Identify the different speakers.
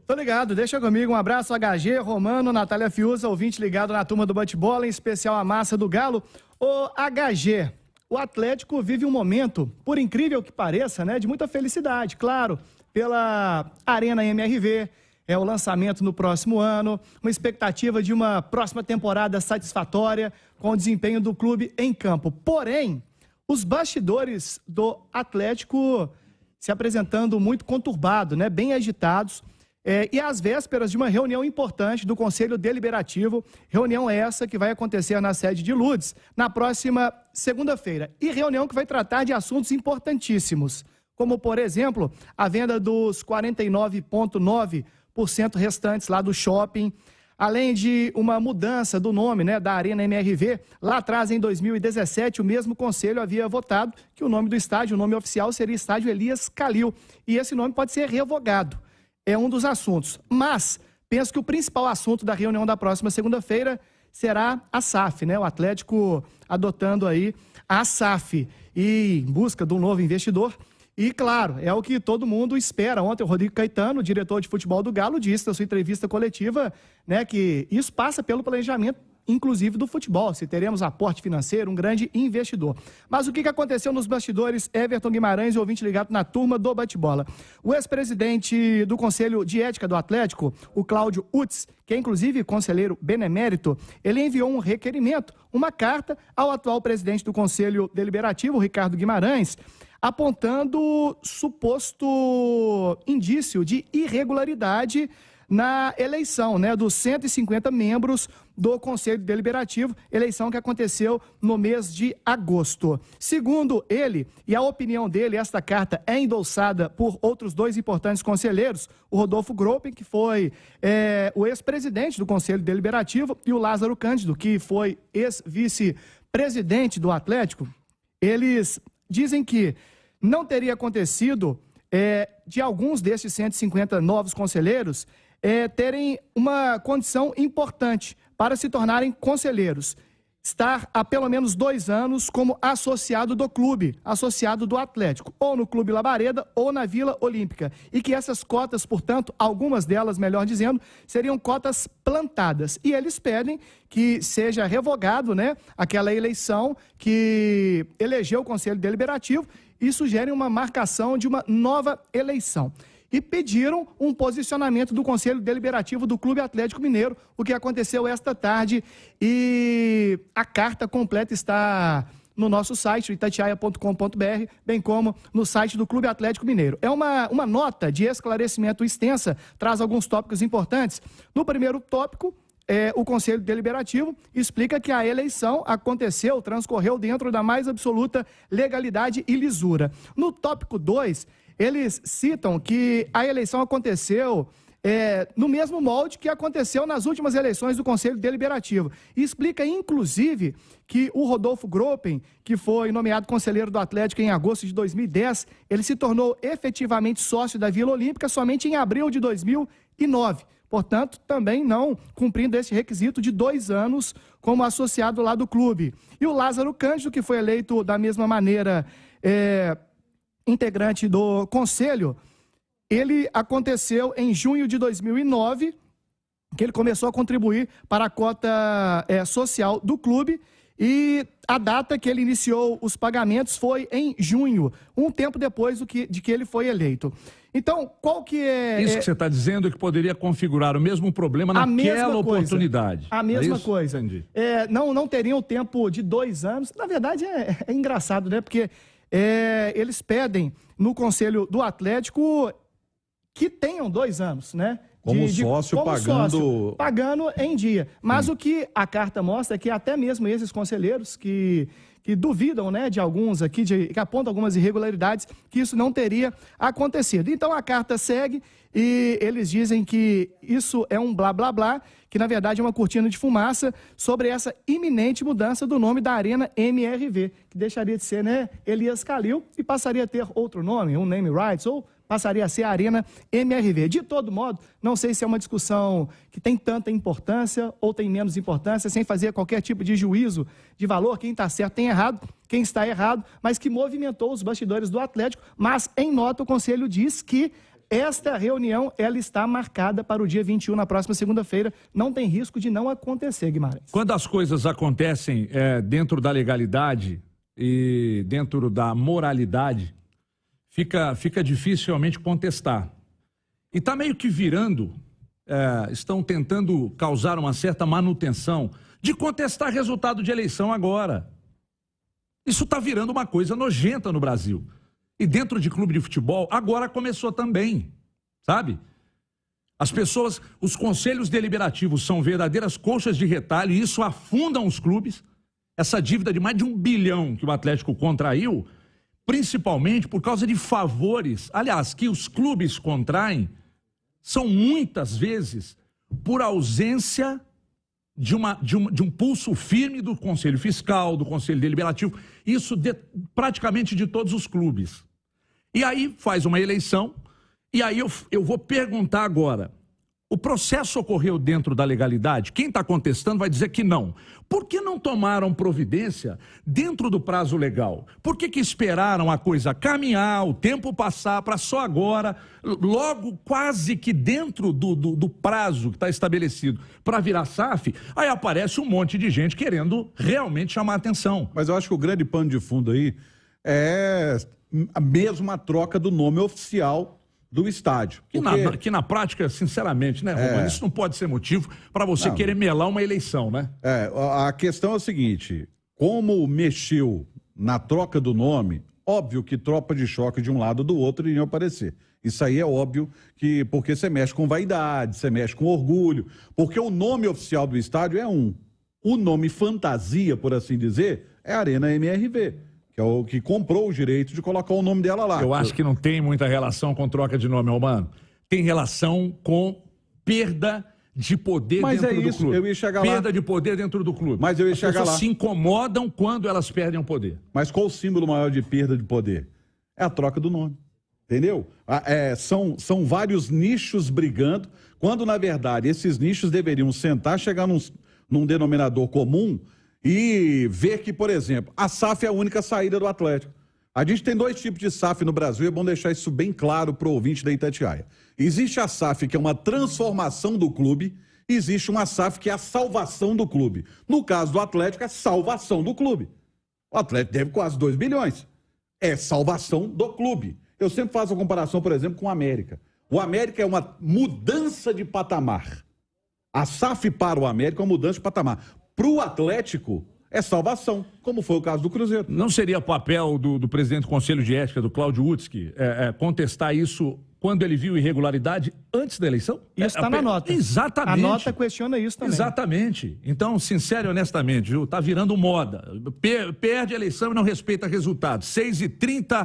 Speaker 1: Tô ligado, deixa comigo. Um abraço, HG, Romano, Natália Fiuza, ouvinte ligado na turma do bate-bola, em especial a massa do Galo. Ô, HG, o Atlético vive um momento, por incrível que pareça, né, de muita felicidade, claro, pela Arena MRV, o lançamento no próximo ano, uma expectativa de uma próxima temporada satisfatória com o desempenho do clube em campo. Porém, os bastidores do Atlético se apresentando muito conturbado, né, bem agitados, e às vésperas de uma reunião importante do Conselho Deliberativo, reunião essa que vai acontecer na sede de Lourdes na próxima segunda-feira. E reunião que vai tratar de assuntos importantíssimos, como, por exemplo, a venda dos 49,9% restantes lá do shopping, além de uma mudança do nome, né, da Arena MRV. Lá atrás, em 2017, o mesmo conselho havia votado que o nome do estádio, o nome oficial, seria Estádio Elias Calil, e esse nome pode ser revogado. É um dos assuntos. Mas penso que o principal assunto da reunião da próxima segunda-feira será a SAF, né? O Atlético adotando aí a SAF e em busca de um novo investidor. E, claro, é o que todo mundo espera. Ontem o Rodrigo Caetano, diretor de futebol do Galo, disse na sua entrevista coletiva, né, que isso passa pelo planejamento, inclusive do futebol, se teremos aporte financeiro, um grande investidor. Mas o que aconteceu nos bastidores? Everton Guimarães, ouvinte ligado na turma do bate-bola. O ex-presidente do Conselho de Ética do Atlético, o Cláudio Utz, que é inclusive conselheiro benemérito, ele enviou um requerimento, uma carta ao atual presidente do Conselho Deliberativo, Ricardo Guimarães, apontando suposto indício de irregularidade na eleição, né, dos 150 membros do Conselho Deliberativo, eleição que aconteceu no mês de agosto. Segundo ele, e a opinião dele, esta carta é endossada por outros dois importantes conselheiros, o Rodolfo Gropin, que foi o ex-presidente do Conselho Deliberativo, e o Lázaro Cândido, que foi ex-vice-presidente do Atlético. Eles dizem que não teria acontecido de alguns desses 150 novos conselheiros terem uma condição importante para se tornarem conselheiros. Estar há pelo menos 2 anos como associado do clube, associado do Atlético, ou no Clube Labareda ou na Vila Olímpica. E que essas cotas, portanto, algumas delas, melhor dizendo, seriam cotas plantadas. E eles pedem que seja revogado, né, aquela eleição que elegeu o Conselho Deliberativo e sugerem uma marcação de uma nova eleição. E pediram um posicionamento do Conselho Deliberativo do Clube Atlético Mineiro, o que aconteceu esta tarde, e a carta completa está no nosso site, itatiaia.com.br, bem como no site do Clube Atlético Mineiro. É uma nota de esclarecimento extensa, traz alguns tópicos importantes. No primeiro tópico, o Conselho Deliberativo explica que a eleição transcorreu dentro da mais absoluta legalidade e lisura. No tópico 2, eles citam que a eleição aconteceu no mesmo molde que aconteceu nas últimas eleições do Conselho Deliberativo. E explica, inclusive, que o Rodolfo Gropin, que foi nomeado conselheiro do Atlético em agosto de 2010, ele se tornou efetivamente sócio da Vila Olímpica somente em abril de 2009. Portanto, também não cumprindo esse requisito de 2 anos como associado lá do clube. E o Lázaro Cândido, que foi eleito da mesma maneira integrante do Conselho, ele aconteceu em junho de 2009, que ele começou a contribuir para a cota social do clube, e a data que ele iniciou os pagamentos foi em junho, um tempo depois de que ele foi eleito. Então, qual que é...
Speaker 2: Isso que você está dizendo é que poderia configurar o mesmo problema naquela oportunidade.
Speaker 1: A mesma coisa.
Speaker 2: Entendi.
Speaker 1: Não teriam o tempo de 2 anos. Na verdade, é engraçado, né? Porque eles pedem no Conselho do Atlético que tenham 2 anos, né?
Speaker 3: Como sócio
Speaker 1: pagando em dia. Mas o que a carta mostra é que até mesmo esses conselheiros que duvidam, né, de alguns aqui, que apontam algumas irregularidades, que isso não teria acontecido. Então a carta segue e eles dizem que isso é um blá blá blá, que na verdade é uma cortina de fumaça sobre essa iminente mudança do nome da Arena MRV, que deixaria de ser, né, Elias Calil e passaria a ter outro nome, um name rights, ou passaria a ser a Arena MRV. De todo modo, não sei se é uma discussão que tem tanta importância ou tem menos importância, sem fazer qualquer tipo de juízo de valor, quem está certo tem errado, quem está errado, mas que movimentou os bastidores do Atlético. Mas, em nota, o Conselho diz que Esta reunião, ela está marcada para o dia 21, na próxima segunda-feira. Não tem risco de não acontecer, Guimarães.
Speaker 2: Quando as coisas acontecem dentro da legalidade e dentro da moralidade, fica difícil realmente contestar. E está meio que virando, estão tentando causar uma certa manutenção de contestar resultado de eleição agora. Isso está virando uma coisa nojenta no Brasil. E dentro de clube de futebol, agora começou também, sabe? As pessoas, os conselhos deliberativos são verdadeiras colchas de retalho e isso afundam os clubes. Essa dívida de mais de 1 bilhão que o Atlético contraiu, principalmente por causa de favores, aliás, que os clubes contraem, são muitas vezes por ausência de um pulso firme do Conselho Fiscal, do Conselho Deliberativo, isso praticamente de todos os clubes. E aí faz uma eleição, e aí eu vou perguntar agora, o processo ocorreu dentro da legalidade? Quem está contestando vai dizer que não. Por que não tomaram providência dentro do prazo legal? Por que esperaram a coisa caminhar, o tempo passar, para só agora, logo quase que dentro do prazo que está estabelecido para virar SAF, aí aparece um monte de gente querendo realmente chamar a atenção.
Speaker 3: Mas eu acho que o grande pano de fundo aí é a mesma troca do nome oficial do estádio. Porque...
Speaker 2: Que na prática, sinceramente, né, Romano, isso não pode ser motivo para você querer melar uma eleição, né?
Speaker 3: A questão é o seguinte, como mexeu na troca do nome, óbvio que tropa de choque de um lado ou do outro iriam aparecer. Isso aí é óbvio, porque você mexe com vaidade, você mexe com orgulho, porque o nome oficial do estádio é um. O nome fantasia, por assim dizer, é Arena MRV. Que é o que comprou o direito de colocar o nome dela lá.
Speaker 2: Eu acho que não tem muita relação com troca de nome, Romano. Tem relação com perda de poder dentro do clube.
Speaker 3: Eu ia chegar lá.
Speaker 2: Perda de poder dentro do clube.
Speaker 3: Mas eu ia chegar lá.
Speaker 2: As pessoas se incomodam quando elas perdem o poder.
Speaker 3: Mas qual o símbolo maior de perda de poder? É a troca do nome. Entendeu? São vários nichos brigando, quando, na verdade, esses nichos deveriam sentar, chegar num denominador comum e ver que, por exemplo, a SAF é a única saída do Atlético. A gente tem 2 tipos de SAF no Brasil, é bom deixar isso bem claro para o ouvinte da Itatiaia. Existe a SAF, que é uma transformação do clube, e existe uma SAF, que é a salvação do clube. No caso do Atlético, é salvação do clube. O Atlético deve quase 2 bilhões. É salvação do clube. Eu sempre faço a comparação, por exemplo, com o América. O América é uma mudança de patamar. A SAF para o América é uma mudança de patamar. Para o Atlético, é salvação, como foi o caso do Cruzeiro.
Speaker 2: Não seria papel do presidente do Conselho de Ética, do Cláudio Utsky, contestar isso quando ele viu irregularidade ante da eleição?
Speaker 1: Isso está na nota.
Speaker 2: Exatamente.
Speaker 1: A nota questiona isso também.
Speaker 2: Exatamente. Então, sincero e honestamente, viu, tá virando moda. Perde a eleição e não respeita resultados. 6h30.